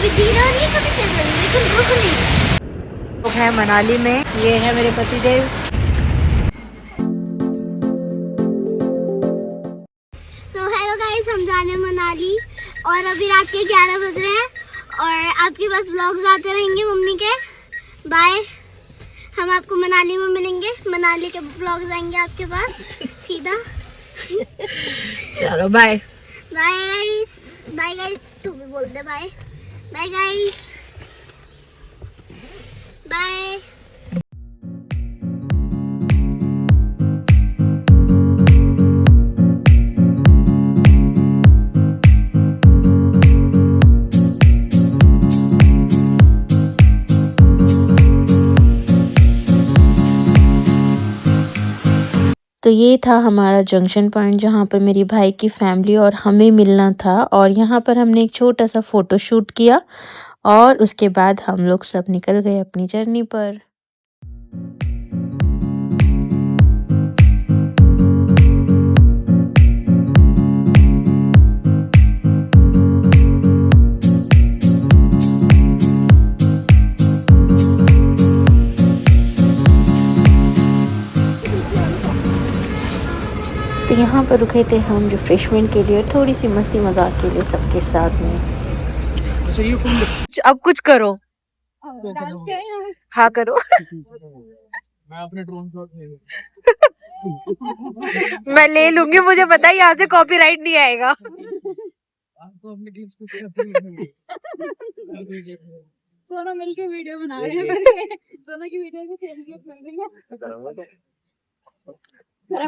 कभी धीरे हो रही है कभी तेज हो रही है, लेकिन रुक नहीं। तो है मनाली में, ये है मेरे पतिदेव। सो हेलो गाइस, हम जा रहे हैं मनाली और अभी रात के 11 बज रहे हैं और आपके पास व्लॉग्स आते रहेंगे मम्मी के। बाय, हम आपको मनाली में मिलेंगे, मनाली के व्लॉग्स आएंगे आपके पास सीधा। चलो bye bye guys, bye guys, तू भी बोल दे बाय। Bye guys, bye. तो ये था हमारा जंक्शन पॉइंट जहाँ पर मेरी भाई की फैमिली और हमें मिलना था, और यहाँ पर हमने एक छोटा सा फोटो शूट किया और उसके बाद हम लोग सब निकल गए अपनी जर्नी पर। तो यहाँ पर रुके थे हम रिफ्रेशमेंट के लिए, थोड़ी सी मस्ती मजाक के लिए सबके साथ में। अब कुछ करो। हाँ करो। मैं अपने ड्रोन शॉट ले मैं ले लूंगी, मुझे पता है यहाँ से कॉपीराइट नहीं आएगा। आपको अपने क्लिप्स को दोनों मिलके वीडियो बना रहे हैं। दोनों की वीडियो की सेम क्लिप मिल रही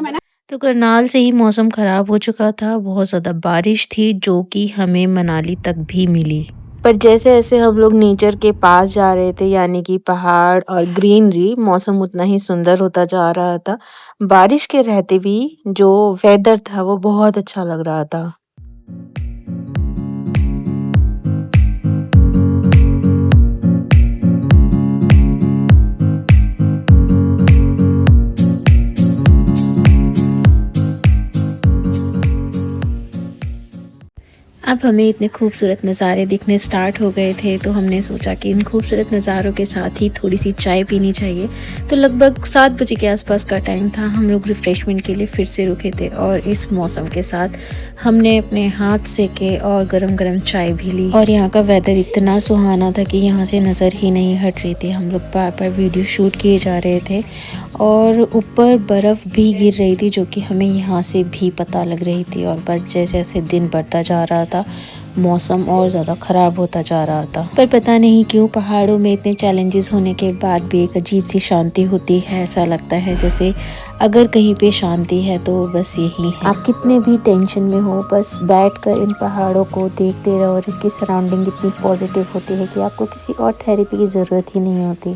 है। तो करनाल से ही मौसम खराब हो चुका था, बहुत ज़्यादा बारिश थी जो कि हमें मनाली तक भी मिली। पर जैसे जैसे हम लोग नेचर के पास जा रहे थे, यानी कि पहाड़ और ग्रीनरी, मौसम उतना ही सुंदर होता जा रहा था। बारिश के रहते भी जो वेदर था वो बहुत अच्छा लग रहा था। अब हमें इतने खूबसूरत नज़ारे दिखने स्टार्ट हो गए थे, तो हमने सोचा कि इन खूबसूरत नज़ारों के साथ ही थोड़ी सी चाय पीनी चाहिए। तो लगभग 7 बजे के आसपास का टाइम था, हम लोग रिफ़्रेशमेंट के लिए फिर से रुके थे और इस मौसम के साथ हमने अपने हाथ सेके और गरम गरम चाय भी ली। और यहाँ का वेदर इतना सुहाना था कि यहाँ से नज़र ही नहीं हट रही थी। हम लोग बार बार वीडियो शूट किए जा रहे थे और ऊपर बर्फ़ भी गिर रही थी जो कि हमें यहाँ से भी पता लग रही थी। और बस जैसे जैसे दिन बढ़ता जा रहा था, मौसम और ज़्यादा ख़राब होता जा रहा था। पर पता नहीं क्यों पहाड़ों में इतने चैलेंजेस होने के बाद भी एक अजीब सी शांति होती है। ऐसा लगता है जैसे अगर कहीं पे शांति है तो बस यही है। आप कितने भी टेंशन में हो, बस बैठकर इन पहाड़ों को देखते रहो और इसकी सराउंडिंग इतनी पॉजिटिव होती है कि आपको किसी और थेरेपी की ज़रूरत ही नहीं होती।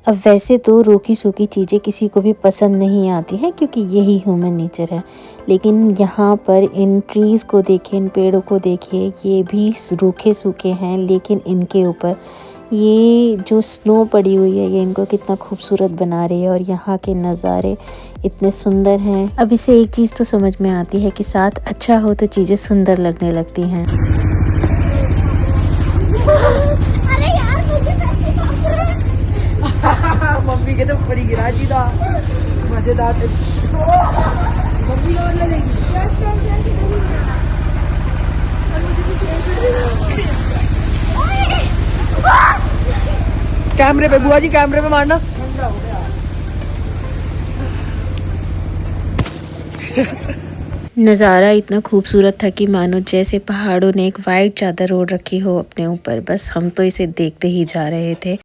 अब वैसे तो रूखी सूखी चीज़ें किसी को भी पसंद नहीं आती है क्योंकि यही ह्यूमन नेचर है, लेकिन यहाँ पर इन ट्रीज़ को देखिए, इन पेड़ों को देखिए, ये भी रूखे सूखे हैं लेकिन इनके ऊपर ये जो स्नो पड़ी हुई है ये इनको कितना खूबसूरत बना रही है और यहाँ के नज़ारे इतने सुंदर हैं। अब इसे एक चीज़ तो समझ में आती है कि साथ अच्छा हो तो चीज़ें सुंदर लगने लगती हैं। अरे यार मुझे पैसे मम्मी के तो बड़ी गिरा सीधा मजेदार। मम्मी को ले लेगी। कैमरे पे बुआ जी, कैमरे पे मारना। नज़ारा इतना खूबसूरत था कि मानो जैसे पहाड़ों ने एक वाइट चादर ओढ़ रखी हो अपने ऊपर, बस हम तो इसे देखते ही जा रहे थे।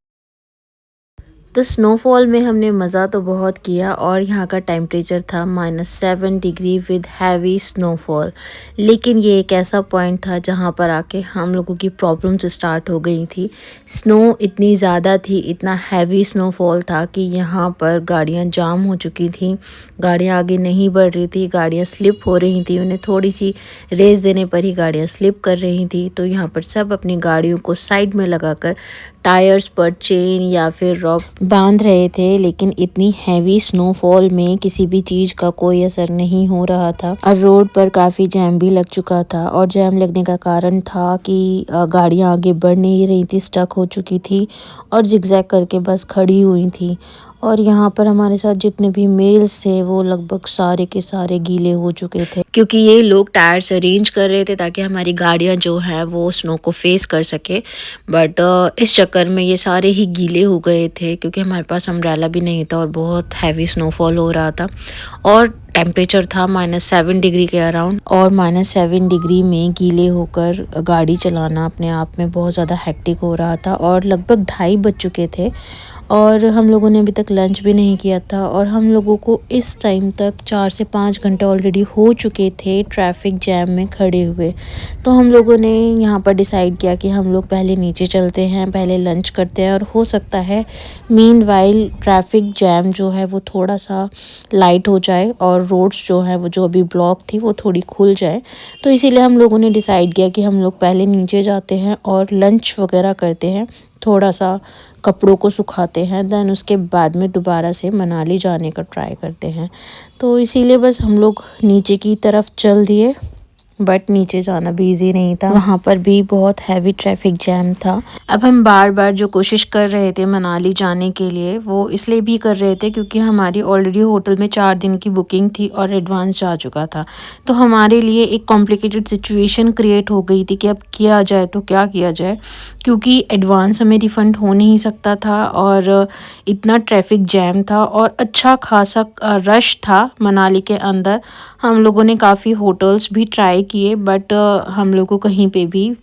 तो स्नोफॉल में हमने मज़ा तो बहुत किया और यहाँ का टेम्परेचर था -7 डिग्री विद हैवी स्नोफॉल। लेकिन ये एक ऐसा पॉइंट था जहाँ पर आके हम लोगों की प्रॉब्लम्स स्टार्ट हो गई थी। स्नो इतनी ज़्यादा थी, इतना हैवी स्नोफॉल था कि यहाँ पर गाड़ियाँ जाम हो चुकी थी, गाड़ियाँ आगे नहीं बढ़ रही थी, गाड़ियाँ स्लिप हो रही थी, उन्हें थोड़ी सी रेस देने पर ही गाड़ियाँ स्लिप कर रही थी। तो यहाँ पर सब अपनी गाड़ियों को साइड में लगाकर टायर्स पर चेन या फिर रॉप बांध रहे थे, लेकिन इतनी हैवी स्नोफॉल में किसी भी चीज़ का कोई असर नहीं हो रहा था और रोड पर काफ़ी जैम भी लग चुका था। और जैम लगने का कारण था कि गाड़ियाँ आगे बढ़ नहीं रही थी, स्टक हो चुकी थी और जिगजैग करके बस खड़ी हुई थी। और यहाँ पर हमारे साथ जितने भी मेल्स थे वो लगभग सारे के सारे गीले हो चुके थे, क्योंकि ये लोग टायर्स अरेंज कर रहे थे ताकि हमारी गाड़ियाँ जो हैं वो स्नो को फेस कर सके। बट इस चक्कर में ये सारे ही गीले हो गए थे क्योंकि हमारे पास अम्ब्रेला भी नहीं था और बहुत हैवी स्नोफॉल हो रहा था और टेम्परेचर था -7 डिग्री के अराउंड। और -7 डिग्री में गीले होकर गाड़ी चलाना अपने आप में बहुत ज़्यादा हेक्टिक हो रहा था। और लगभग 2:30 बज चुके थे और हम लोगों ने अभी तक लंच भी नहीं किया था और हम लोगों को इस टाइम तक 4 से 5 घंटे ऑलरेडी हो चुके थे ट्रैफिक जैम में खड़े हुए। तो हम लोगों ने यहाँ पर डिसाइड किया कि हम लोग पहले नीचे चलते हैं, पहले लंच करते हैं और हो सकता है मीनवाइल ट्रैफिक जैम जो है वो थोड़ा सा लाइट हो जाए और रोड्स जो है वो जो अभी ब्लॉक थी वो थोड़ी खुल जाए। तो इसीलिए हम लोगों ने डिसाइड किया कि हम लोग पहले नीचे जाते हैं और लंच वगैरह करते हैं, थोड़ा सा कपड़ों को सुखाते हैं, देन उसके बाद में दोबारा से मनाली जाने का ट्राई करते हैं। तो इसीलिए बस हम लोग नीचे की तरफ चल दिए, बट नीचे जाना भी ईजी नहीं था, वहाँ पर भी बहुत हैवी ट्रैफिक जैम था। अब हम बार बार जो कोशिश कर रहे थे मनाली जाने के लिए वो इसलिए भी कर रहे थे क्योंकि हमारी ऑलरेडी होटल में 4 दिन की बुकिंग थी और एडवांस जा चुका था। तो हमारे लिए एक कॉम्प्लिकेटेड सिचुएशन क्रिएट हो गई थी कि अब किया जाए तो क्या किया जाए, क्योंकि एडवांस हमें रिफ़ंड हो नहीं सकता था और इतना ट्रैफिक जैम था और अच्छा खासा रश था मनाली के अंदर। हम लोगों ने काफ़ी होटल्स भी ट्राई किए बट हम लोगों को कहीं पे भी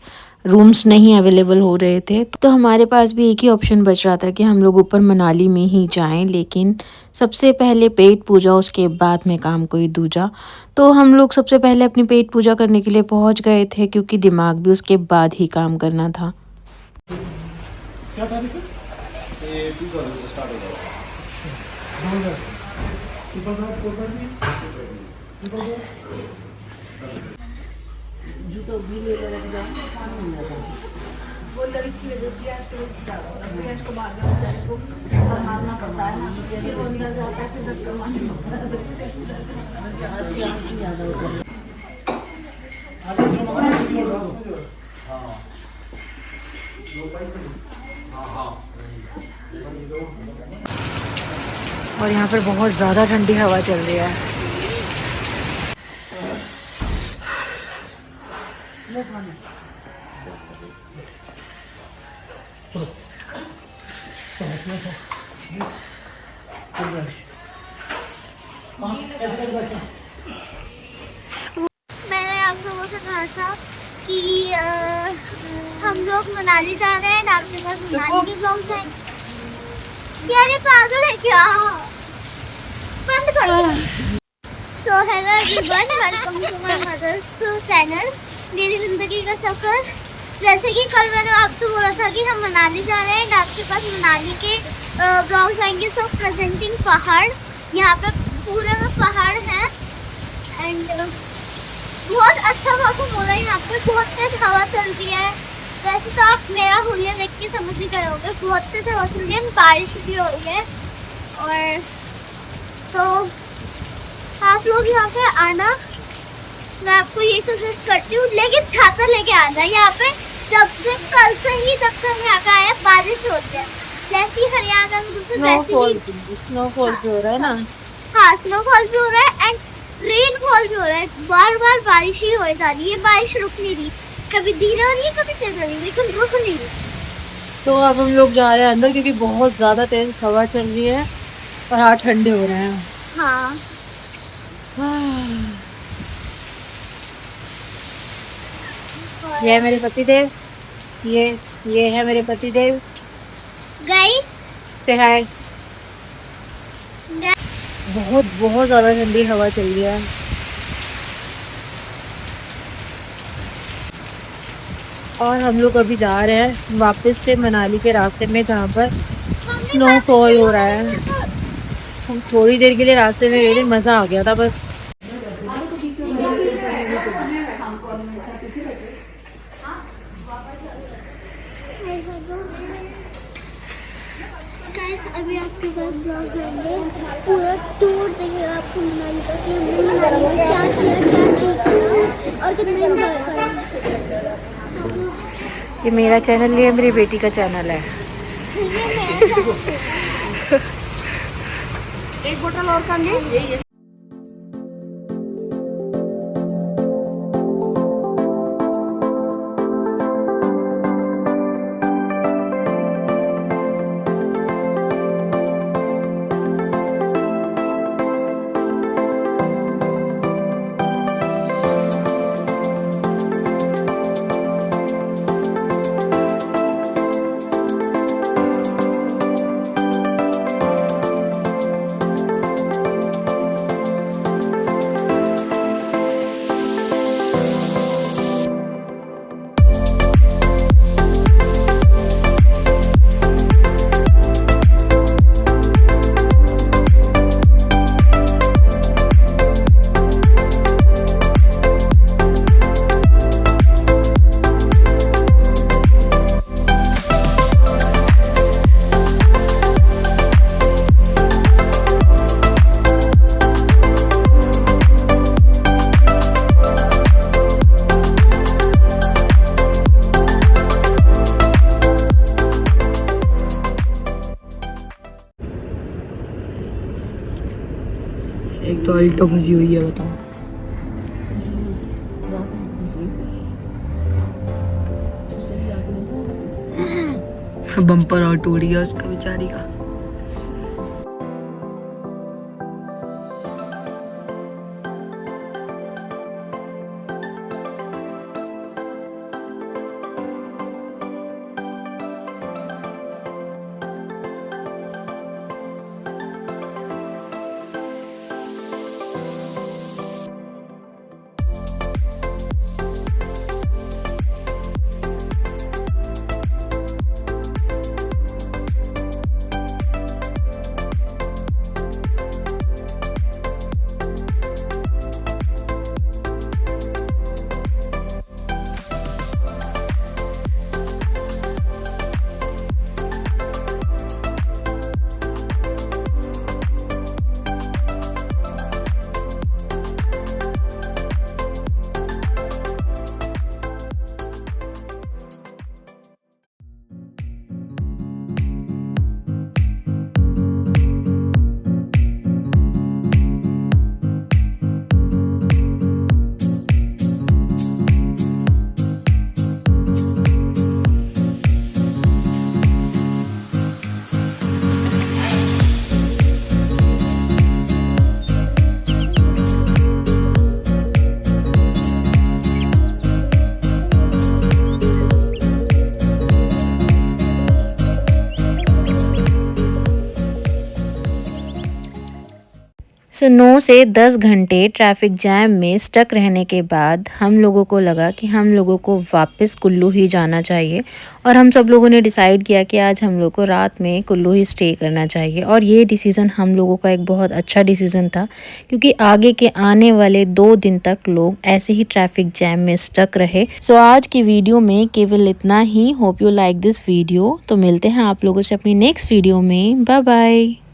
रूम्स नहीं अवेलेबल हो रहे थे। तो हमारे पास भी एक ही ऑप्शन बच रहा था कि हम लोग ऊपर मनाली में ही जाएं, लेकिन सबसे पहले पेट पूजा, उसके बाद में काम कोई दूजा। तो हम लोग सबसे पहले अपनी पेट पूजा करने के लिए पहुंच गए थे क्योंकि दिमाग भी उसके बाद ही काम करना था। क्या तारीख है? ये 2000 से स्टार्ट हो जाएगा। 2000 जूतो गीले लग जाए पानी में लगा वो लड़की है जो प्याज को प्याज को बाद में बेचारे को मारना पड़ता है ना, फिर वो अंदर जाता है फिर धक्का मारना पड़ता है। और यहाँ पर बहुत ज़्यादा ठंडी हवा चल रही है। मैंने आप लोगों से कहा था कि हम लोग मनाली जा रहे हैं, आपके पास मनाली के ब्लॉग्स हैं। यार ये पागल है क्या, बंद करो। तो hello everyone, welcome to my mother's channel मेरी जिंदगी का सफर। जैसे कि कल मैंने आपसे बोला था कि हम मनाली जा रहे हैं एंड आपके पास मनाली के ब्लॉग्स आएंगे। सो प्रेजेंटिंग पहाड़, यहाँ पे पूरे में पहाड़ है एंड बहुत अच्छा मौसम हो रहा है। यहाँ पे बहुत तेज हवा चल रही है। वैसे तो आप मेरा हुलिया देख के समझ ही गए होंगे, बहुत तेज हवा चल रही है, बारिश भी हो रही है। और तो आप लोग यहाँ पे आना, मैं आपको ये सजेस्ट करती हूँ, लेकिन छाता लेके आना। यहाँ पे जब से कल से ही जब से हम यहाँ पे आए बारिश हो रही है, जैसी हरियाणा में दूसरे स्नोफॉल भी हो रहा है ना। हाँ, स्नोफॉल भी हो रहा है एंड रेनफॉल भी हो रहा है। बार बार बारिश ही हो जा रही है, बारिश रुक नहीं रही, कभी धीरे हो रही है कभी तेज हो रही है, लेकिन रुक नहीं रही। तो अब हम लोग जा रहे हैं अंदर क्योंकि बहुत ज़्यादा तेज हवा चल रही है और हाथ ठंडे हो रहे हैं। हाँ, ये है मेरे पतिदेव, ये है मेरे पतिदेव। गई से हाय। बहुत बहुत ज़्यादा ठंडी हवा चल रही है। और हम लोग अभी जा रहे हैं वापस से मनाली के रास्ते में जहाँ पर स्नोफॉल हो रहा है। हम थोड़ी देर के लिए रास्ते में गए थे, मज़ा आ गया था बस। गाइस अभी आपके पास ब्लॉग आएंगे, पूरा टूर देखेगा आपको मनाली का कि हमने मनाली में क्या किया, क्या नहीं किया और कितना एंजॉय करा। ये मेरा चैनल नहीं है, मेरी बेटी का चैनल है। एक बोतल और कर ली। एक तो अल्टो फंसी हुई है, बताओ। बम्पर और टूट गया उसका बेचारी का। सो 9 से 10 घंटे ट्रैफिक जैम में स्टक रहने के बाद हम लोगों को लगा कि हम लोगों को वापस कुल्लू ही जाना चाहिए और हम सब लोगों ने डिसाइड किया कि आज हम लोग को रात में कुल्लू ही स्टे करना चाहिए। और ये डिसीज़न हम लोगों का एक बहुत अच्छा डिसीज़न था क्योंकि आगे के आने वाले 2 दिन तक लोग ऐसे ही ट्रैफिक जैम में स्टक रहे। सो आज की वीडियो में केवल इतना ही। Hope you like this video. तो मिलते हैं आप लोगों से अपनी नेक्स्ट वीडियो में। Bye bye.